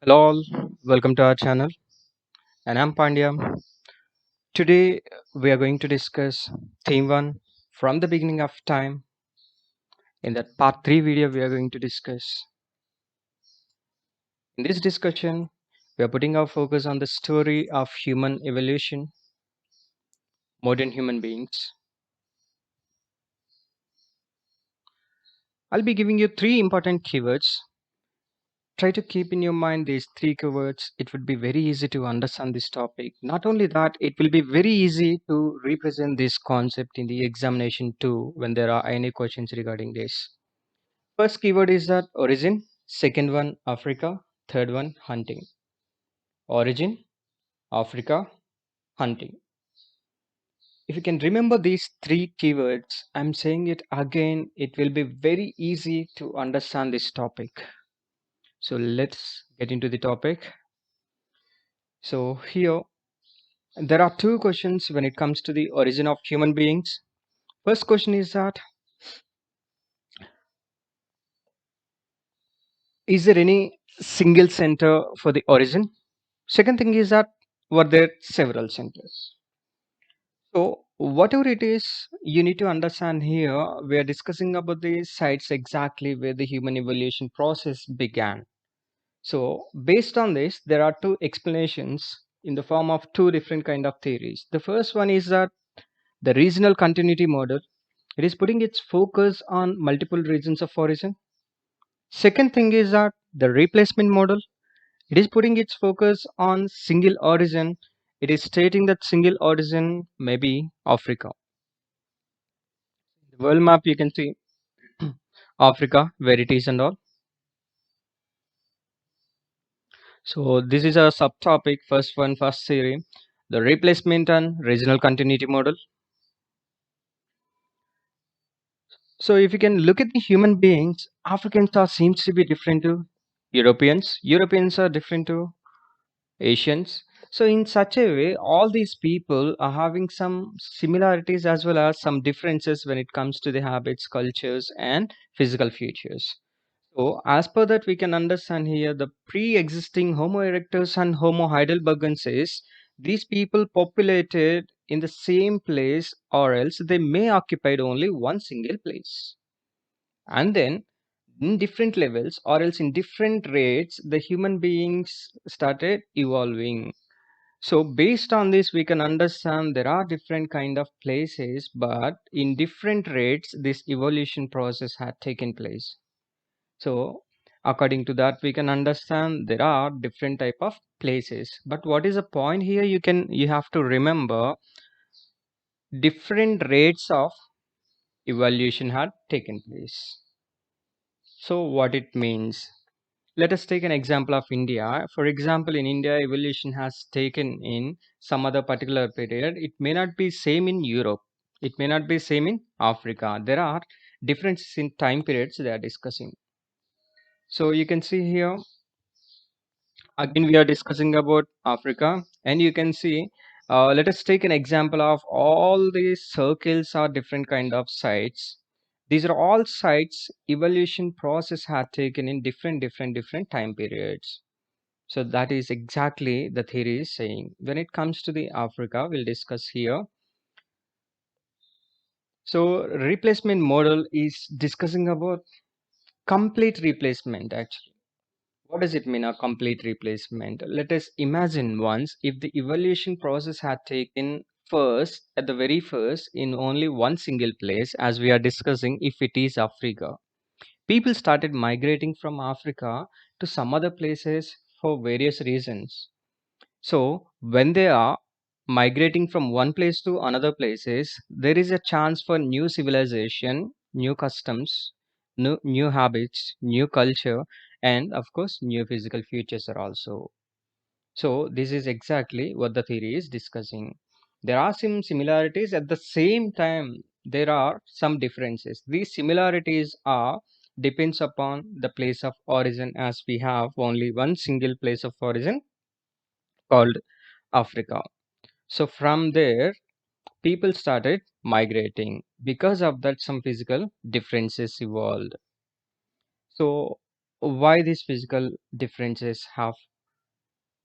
Hello all, welcome to our channel and I'm Pandya. Today we are going to discuss theme 1 from the beginning of time. In that part 3 video we are going to discuss. In this discussion we are putting our focus on the story of human evolution, modern human beings. I'll be giving you 3 important keywords. Try to keep in your mind these 3 keywords. It would be very easy to understand this topic. Not only that, it will be very easy to represent this concept in the examination too when there are any questions regarding this. First keyword is that origin, second one Africa, third one hunting. Origin, Africa, hunting. If you can remember these 3 keywords, I'm saying it again, it will be very easy to understand this topic. So let's get into the topic. So here there are 2 questions when it comes to the origin of human beings. First question is that is there any single center for the origin? Second thing is that were there several centers? So whatever it is, you need to understand here, we are discussing about the sites exactly where the human evolution process began. So based on this, there are 2 explanations in the form of 2 different kind of theories. The first one is that the regional continuity model. It is putting its focus on multiple regions of origin. Second thing is that the replacement model. It is putting its focus on single origin. It is stating that single origin may be Africa. The world map you can see Africa where it is and all. So this is a subtopic. First one, first theory, the replacement and regional continuity model. So if you can look at the human beings, Africans are seems to be different to Europeans. Europeans are different to Asians. So in such a way, all these people are having some similarities as well as some differences when it comes to the habits, cultures, and physical features. So as per that, we can understand here the pre-existing Homo erectus and Homo heidelbergensis. These people populated in the same place, or else they may occupied only one single place, and then in different levels or else in different rates the human beings started evolving. So based on this we can understand there are different kind of places, but in different rates this evolution process had taken place. So according to that we can understand there are different type of places, but what is the point here, you have to remember different rates of evolution had taken place. So what it means, let us take an example of India. For example, in India, evolution has taken in some other particular period. It may not be same in Europe. It may not be same in Africa. There are differences in time periods they are discussing. So you can see here, again we are discussing about Africa, and you can see, let us take an example of all these circles are different kind of sites. These are all sites evolution process had taken in different time periods. So that is exactly the theory is saying. When it comes to the Africa, we'll discuss here. So replacement model is discussing about complete replacement actually. What does it mean, a complete replacement? Let us imagine once if the evolution process had taken first at the very first in only one single place, as we are discussing, if it is Africa. People started migrating from Africa to some other places for various reasons. So when they are migrating from one place to another places, there is a chance for new civilization, new customs, new habits, new culture, and of course new physical features are also. So this is exactly what the theory is discussing. There are some similarities, at the same time there are some differences. These similarities are depends upon the place of origin, as we have only one single place of origin called Africa. So from there, people started migrating. Because of that, some physical differences evolved. So why these physical differences have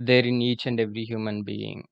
there in each and every human being,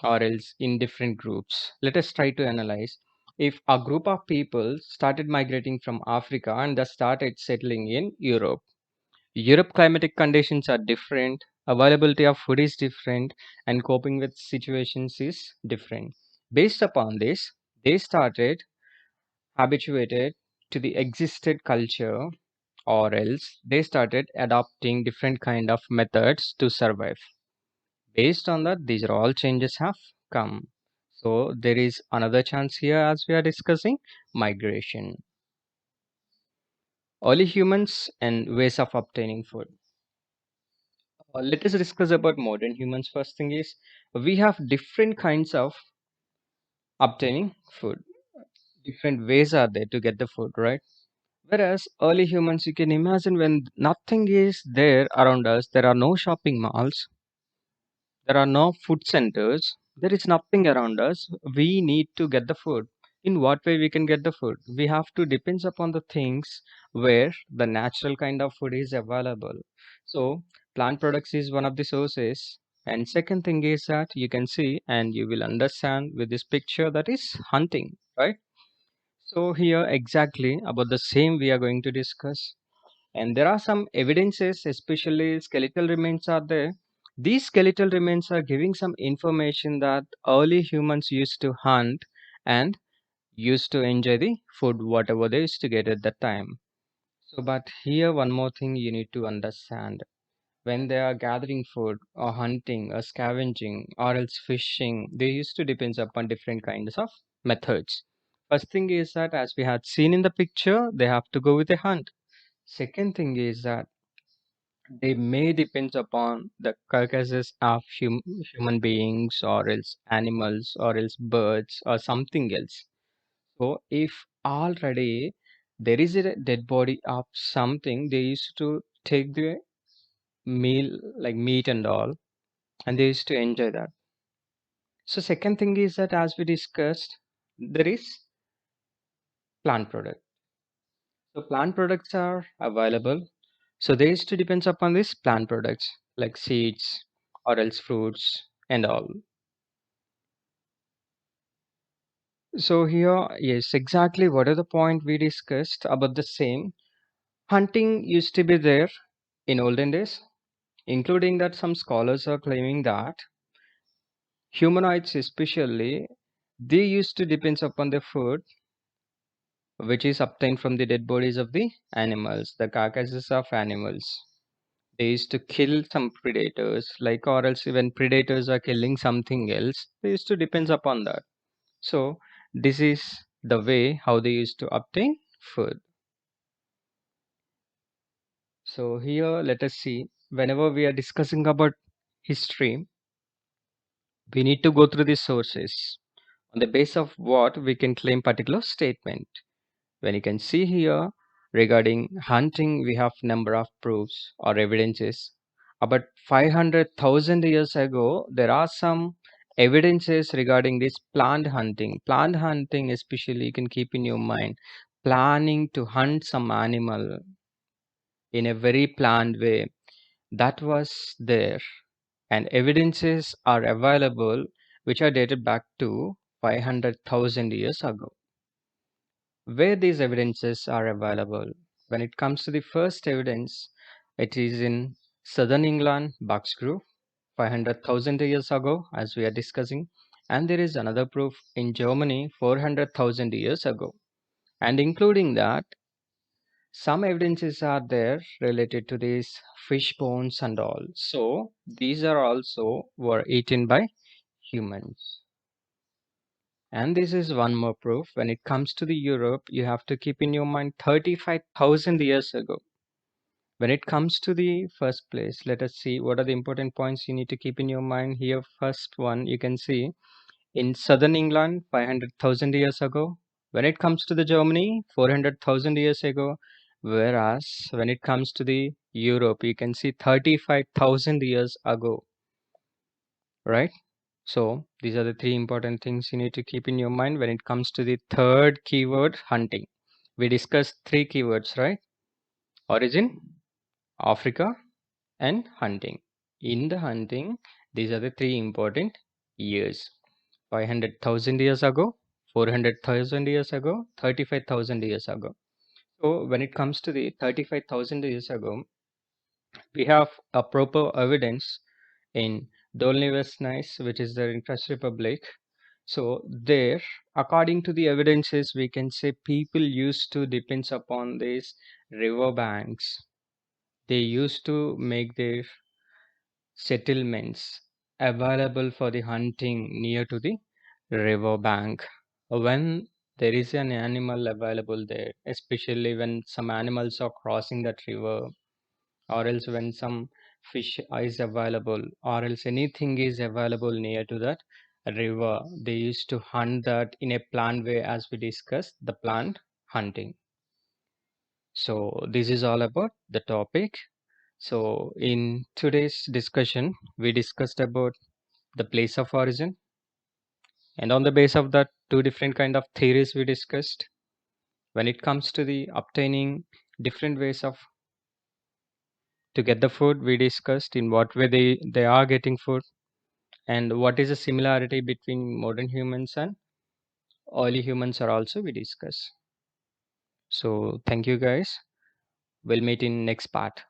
or else in different groups. Let us try to analyze. If a group of people started migrating from Africa and thus started settling in Europe, Europe climatic conditions are different, availability of food is different, and coping with situations is different. Based upon this, they started habituated to the existed culture, or else they started adopting different kind of methods to survive. Based on that, these are all changes have come. So there is another chance here as we are discussing migration. Early humans and ways of obtaining food. Let us discuss about modern humans. First thing is we have different kinds of obtaining food. Different ways are there to get the food, right? Whereas early humans, you can imagine when nothing is there around us, there are no shopping malls, there are no food centers, there is nothing around us. We need to get the food. In what way we can get the food? We have to depends upon the things where the natural kind of food is available. So plant products is one of the sources. And second thing is that you can see and you will understand with this picture, that is hunting, right? So here exactly about the same we are going to discuss. And there are some evidences, especially skeletal remains are there. These skeletal remains are giving some information that early humans used to hunt and used to enjoy the food whatever they used to get at that time. So but here one more thing you need to understand. When they are gathering food or hunting or scavenging or else fishing, they used to depends upon different kinds of methods. First thing is that as we had seen in the picture, they have to go with a hunt. Second thing is that they may depends upon the carcasses of human beings or else animals or else birds or something else. So if already there is a dead body of something, they used to take the meal like meat and all, and they used to enjoy that. So second thing is that as we discussed, there is plant product. So plant products are available. So they used to depends upon these plant products like seeds or else fruits and all. So here, yes, exactly what are the point we discussed about the same. Hunting used to be there in olden days, including that some scholars are claiming that humanoids especially, they used to depends upon the food which is obtained from the dead bodies of the animals, the carcasses of animals. They used to kill some predators, like or else even predators are killing something else. They used to depends upon that. So this is the way how they used to obtain food. So here let us see. Whenever we are discussing about history, we need to go through the sources on the base of what we can claim particular statement. When you can see here regarding hunting, we have number of proofs or evidences. About 500,000 years ago, there are some evidences regarding this plant hunting. Plant hunting, especially, you can keep in your mind planning to hunt some animal in a very planned way. That was there, and evidences are available which are dated back to 500,000 years ago. Where these evidences are available. When it comes to the first evidence, it is in southern England, Bucks Grove, 500,000 years ago, as we are discussing, and there is another proof in Germany, 400,000 years ago. And including that, some evidences are there related to these fish bones and all. So these are also were eaten by humans. And this is one more proof. When it comes to the Europe, you have to keep in your mind 35,000 years ago. When it comes to the first place, let us see what are the important points you need to keep in your mind here. First one, you can see in southern England, 500,000 years ago. When it comes to the Germany, 400,000 years ago. Whereas when it comes to the Europe, you can see 35,000 years ago, right? So these are the three important things you need to keep in your mind when it comes to the third keyword, hunting. We discussed three keywords, right? Origin, Africa, and hunting. In the hunting, these are the three important years: 500,000 years ago, 400,000 years ago, 35,000 years ago. So, when it comes to the 35,000 years ago, we have a proper evidence in Dolny West Nice, which is the Interest Republic. So, there, according to the evidences, we can say people used to depend upon these river banks. They used to make their settlements available for the hunting near to the river bank. When there is an animal available there, especially when some animals are crossing that river, or else when some fish is available, or else anything is available near to that river, they used to hunt that in a planned way, as we discussed, the planned hunting. So this is all about the topic. So in today's discussion, we discussed about the place of origin, and on the base of that, two different kind of theories we discussed. When it comes to the obtaining different ways of to get the food, we discussed in what way they are getting food, and what is the similarity between modern humans and early humans are also we discuss. So thank you guys. We'll meet in next part.